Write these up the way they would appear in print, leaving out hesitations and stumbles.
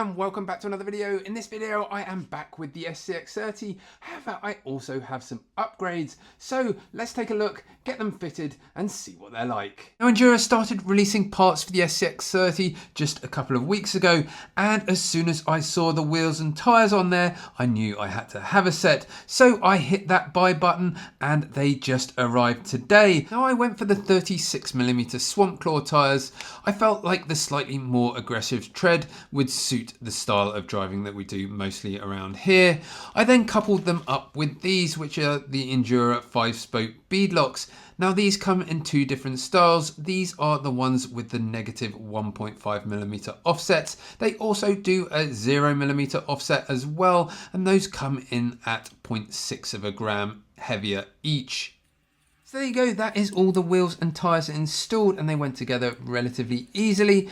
and welcome back to another video. In this video I am back with the SCX30, however I also have some upgrades, so let's take a look, get them fitted and see what they're like. Now Injora started releasing parts for the SCX30 just a couple of weeks ago, and as soon as I saw the wheels and tyres on there I knew I had to have a set, so I hit that buy button and they just arrived today. Now I went for the 36mm Swamp Claw tyres. I felt like the slightly more aggressive tread would suit the style of driving that we do mostly around here. I then coupled them up with these, which are the Injora 5-spoke Beadlocks. Now these come in two different styles. These are the ones with the negative 1.5mm offsets. They also do a 0mm offset as well, and those come in at 0.6 of a gram heavier each. So there you go, that is all the wheels and tyres installed, and they went together relatively easily.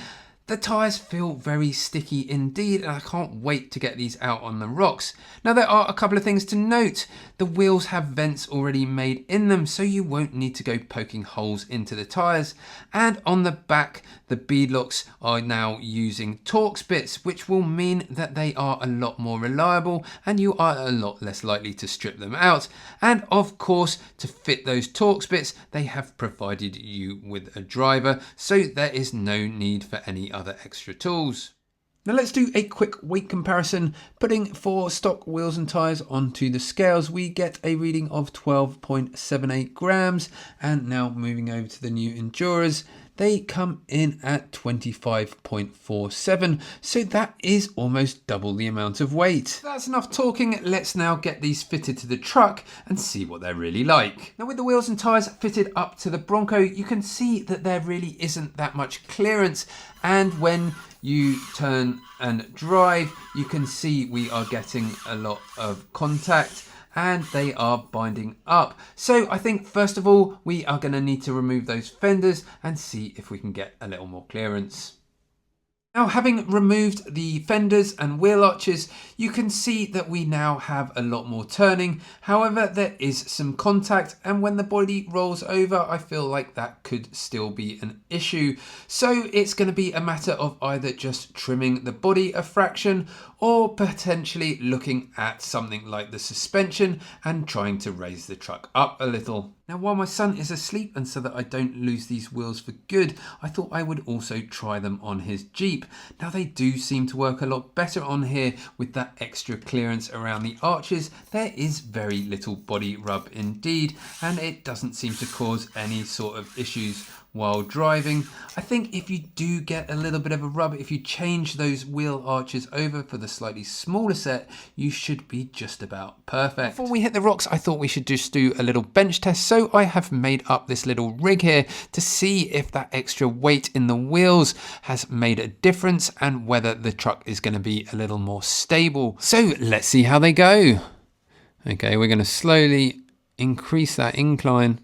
The tyres feel very sticky indeed, and I can't wait to get these out on the rocks. Now there are a couple of things to note. The wheels have vents already made in them, so you won't need to go poking holes into the tyres. And on the back, the beadlocks are now using Torx bits, which will mean that they are a lot more reliable and you are a lot less likely to strip them out. And of course, to fit those Torx bits, they have provided you with a driver, so there is no need for any other extra tools. Now let's do a quick weight comparison. Putting 4 stock wheels and tyres onto the scales, we get a reading of 12.78 grams, and now moving over to the new Injoras, they come in at 25.47, so that is almost double the amount of weight. That's enough talking, let's now get these fitted to the truck and see what they're really like. Now with the wheels and tyres fitted up to the Bronco, you can see that there really isn't that much clearance, and when you turn and drive, you can see we are getting a lot of contact and they are binding up. So I think first of all, we are going to need to remove those fenders and see if we can get a little more clearance. Now, having removed the fenders and wheel arches, you can see that we now have a lot more turning. However, there is some contact, and when the body rolls over, I feel like that could still be an issue. So it's going to be a matter of either just trimming the body a fraction or potentially looking at something like the suspension and trying to raise the truck up a little. Now, while my son is asleep, and so that I don't lose these wheels for good, I thought I would also try them on his Jeep. Now they do seem to work a lot better on here with that extra clearance around the arches. There is very little body rub indeed, and it doesn't seem to cause any sort of issues while driving. I think if you do get a little bit of a rub, if you change those wheel arches over for the slightly smaller set, you should be just about perfect. Before we hit the rocks, I thought we should just do a little bench test. So I have made up this little rig here to see if that extra weight in the wheels has made a difference and whether the truck is going to be a little more stable. So let's see how they go. Okay, we're going to slowly increase that incline.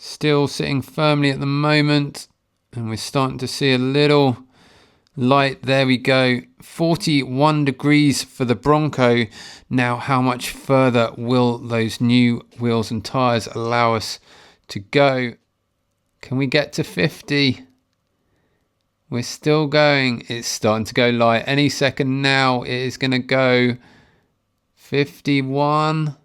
Still sitting firmly at the moment, and we're starting to see a little light. There we go, 41 degrees for the Bronco. Now how much further will those new wheels and tyres allow us to go? Can we get to 50? We're still going. It's starting to go light. Any second now it is going to go 51.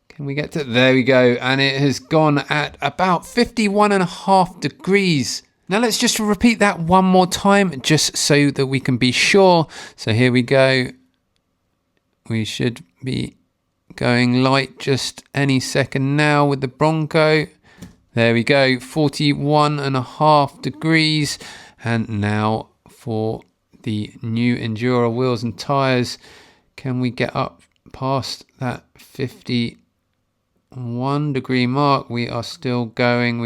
Can we get to, there we go, and it has gone at about 51.5 degrees. Now let's just repeat that one more time just so that we can be sure. So here we go. We should be going light just any second now with the Bronco. There we go, 41.5 degrees. And now for the new Injora wheels and tyres, can we get up past that 51 degree mark? We are still going,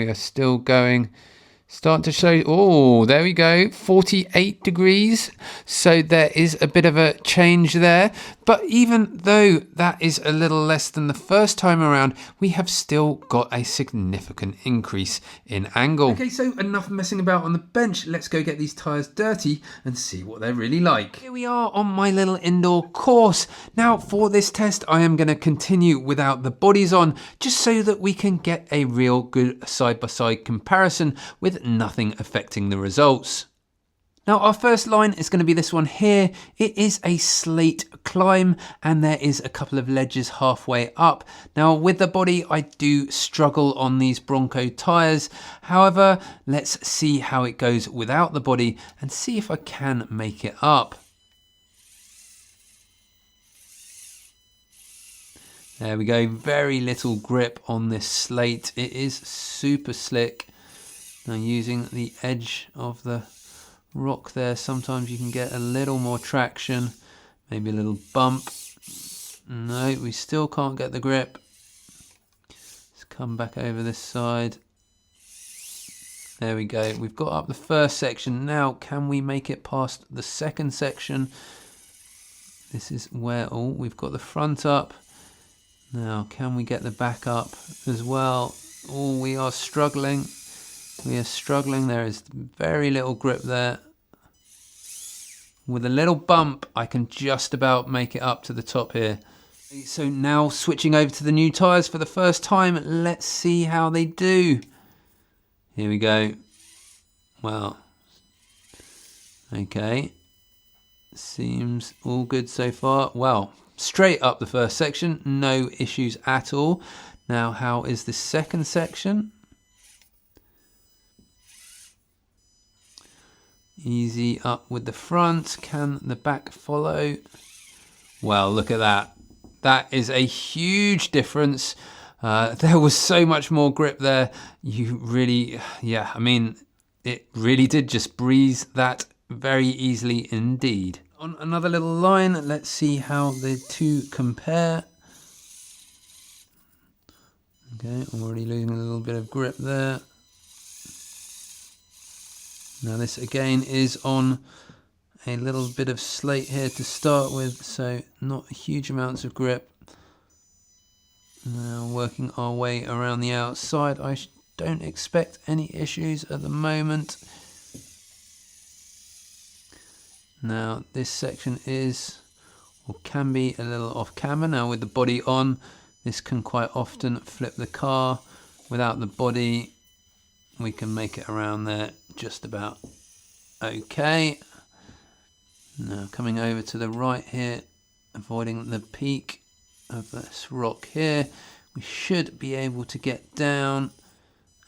Start to show, oh, there we go, 48 degrees. So there is a bit of a change there. But even though that is a little less than the first time around, we have still got a significant increase in angle. Okay, so enough messing about on the bench. Let's go get these tyres dirty and see what they're really like. Here we are on my little indoor course. Now for this test, I am going to continue without the bodies on, just so that we can get a real good side-by-side comparison with with nothing affecting the results. Now our first line is going to be this one here. It is a slate climb and there is a couple of ledges halfway up. Now with the body I do struggle on these Bronco tyres. However, let's see how it goes without the body and see if I can make it up. There we go, very little grip on this slate. It is super slick. Now using the edge of the rock there, sometimes you can get a little more traction, maybe a little bump. No, we still can't get the grip. Let's come back over this side. There we go, we've got up the first section. Now can we make it past the second section? This is where, oh, we've got the front up. Now can we get the back up as well? Oh, we are struggling. We are struggling. There is very little grip there. With a little bump, I can just about make it up to the top here. So now switching over to the new tyres for the first time. Let's see how they do. Here we go. Well, okay. Seems all good so far. Well, straight up the first section, no issues at all. Now, how is the second section? Easy up with the front. Can the back follow? Well, look at that. That is a huge difference. There was so much more grip there. You really, yeah, I mean, it really did just breeze that very easily indeed. On another little line, let's see how the two compare. Okay, already losing a little bit of grip there. Now this again is on a little bit of slate here to start with, so not huge amounts of grip. Now working our way around the outside, I don't expect any issues at the moment. Now this section is, or can be, a little off camber. Now with the body on, this can quite often flip the car. Without the body, we can make it around there just about okay. Now coming over to the right here, avoiding the peak of this rock here, we should be able to get down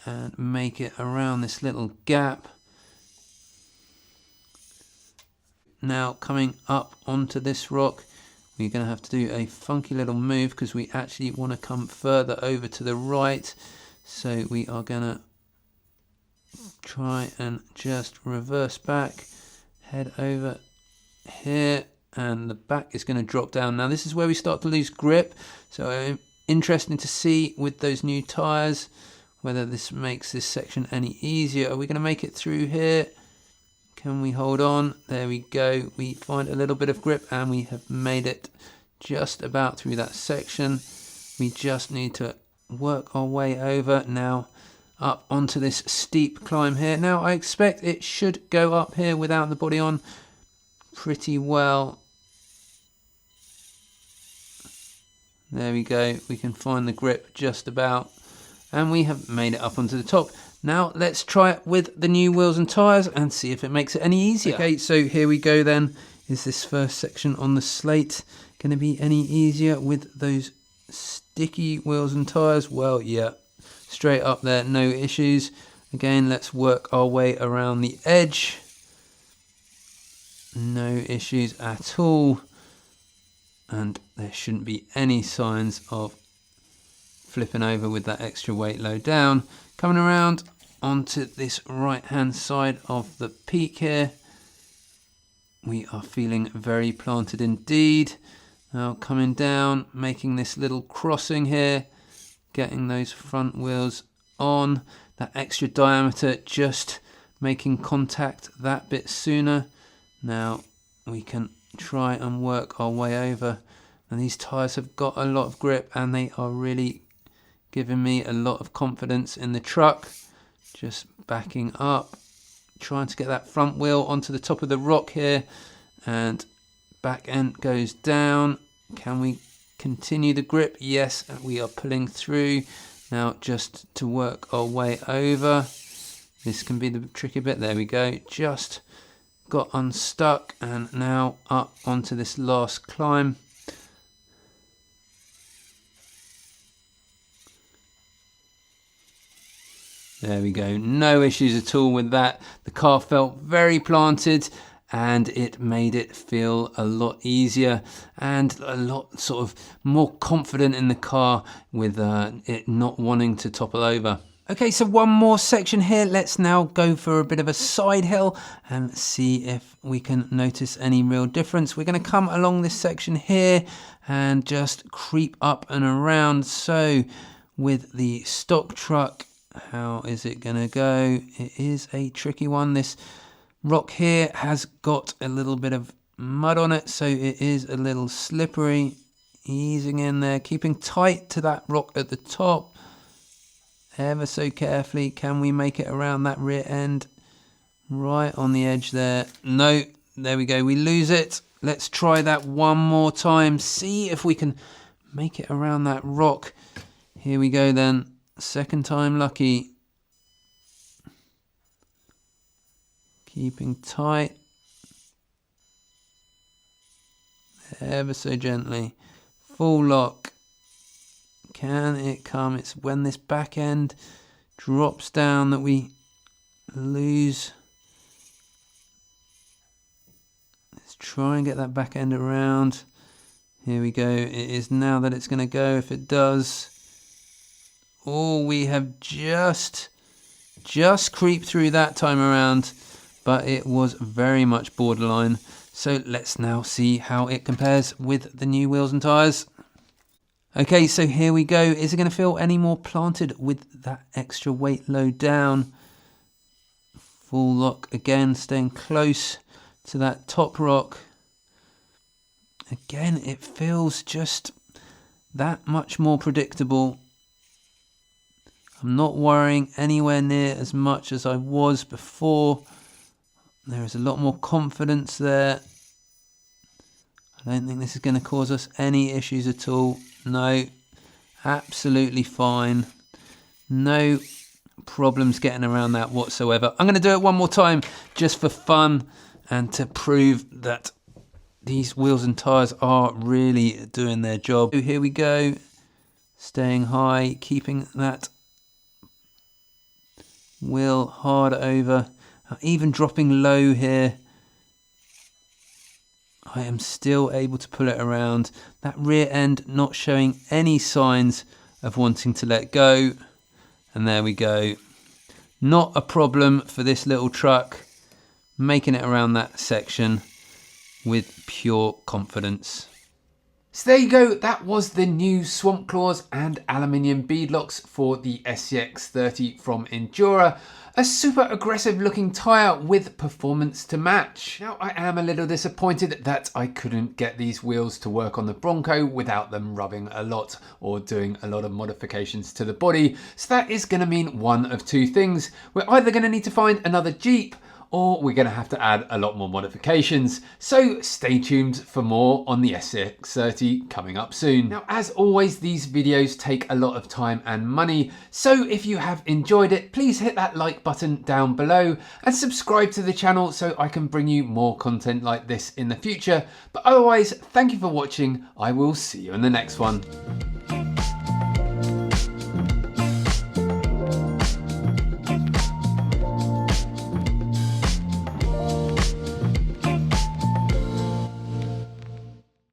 and make it around this little gap. Now coming up onto this rock, we're going to have to do a funky little move because we actually want to come further over to the right. So we are going to try and just reverse back, head over here, and the back is going to drop down. Now this is where we start to lose grip, so interesting to see with those new tyres whether this makes this section any easier. Are we going to make it through here? Can we hold on? There we go. We find a little bit of grip and we have made it just about through that section. We just need to work our way over now up onto this steep climb here. Now I expect it should go up here without the body on pretty well. There we go, we can find the grip just about, and we have made it up onto the top. Now let's try it with the new wheels and tyres and see if it makes it any easier. Okay, so here we go then. Is this first section on the slate going to be any easier with those sticky wheels and tyres? Well, yeah, straight up there, no issues. Again, let's work our way around the edge. No issues at all. And there shouldn't be any signs of flipping over with that extra weight low down. Coming around onto this right hand side of the peak here, we are feeling very planted indeed. Now coming down, making this little crossing here, getting those front wheels on, that extra diameter, just making contact that bit sooner. Now we can try and work our way over, and these tyres have got a lot of grip and they are really giving me a lot of confidence in the truck. Just backing up, trying to get that front wheel onto the top of the rock here, and back end goes down. Can we continue the grip? Yes, we are pulling through. Now just to work our way over. This can be the tricky bit. There we go. Just got unstuck and now up onto this last climb. There we go. No issues at all with that. The car felt very planted and it made it feel a lot easier and a lot sort of more confident in the car with it not wanting to topple over. Okay, so one more section here. Let's now go for a bit of a side hill and see if we can notice any real difference. We're going to come along this section here and just creep up and around. So with the stock truck, how is it going to go? It is a tricky one. This rock here has got a little bit of mud on it, so it is a little slippery. Easing in there, keeping tight to that rock at the top. Ever so carefully. Can we make it around that rear end? Right on the edge there. No, there we go. We lose it. Let's try that one more time. See if we can make it around that rock. Here we go then. Second time lucky. Keeping tight. Ever so gently. Full lock. Can it come? It's when this back end drops down that we lose. Let's try and get that back end around. Here we go. It is now that it's going to go. If it does. Oh, we have just creeped through that time around, but it was very much borderline. So let's now see how it compares with the new wheels and tyres. Okay, so here we go. Is it going to feel any more planted with that extra weight load down? Full lock again, staying close to that top rock. Again, it feels just that much more predictable. I'm not worrying anywhere near as much as I was before. There is a lot more confidence there. I don't think this is going to cause us any issues at all. No, absolutely fine. No problems getting around that whatsoever. I'm going to do it one more time just for fun and to prove that these wheels and tyres are really doing their job. So here we go. Staying high, keeping that wheel hard over. Even dropping low here. I am still able to pull it around. That rear end not showing any signs of wanting to let go. And there we go. Not a problem for this little truck. Making it around that section with pure confidence. So there you go, that was the new Swamp Claws and aluminium beadlocks for the SCX30 from Injora. A super aggressive looking tyre with performance to match. Now I am a little disappointed that I couldn't get these wheels to work on the Bronco without them rubbing a lot or doing a lot of modifications to the body. So that is going to mean one of two things. We're either going to need to find another Jeep or we're going to have to add a lot more modifications. So stay tuned for more on the SCX30 coming up soon. Now, as always, these videos take a lot of time and money. So if you have enjoyed it, please hit that like button down below and subscribe to the channel so I can bring you more content like this in the future. But otherwise, thank you for watching. I will see you in the next one.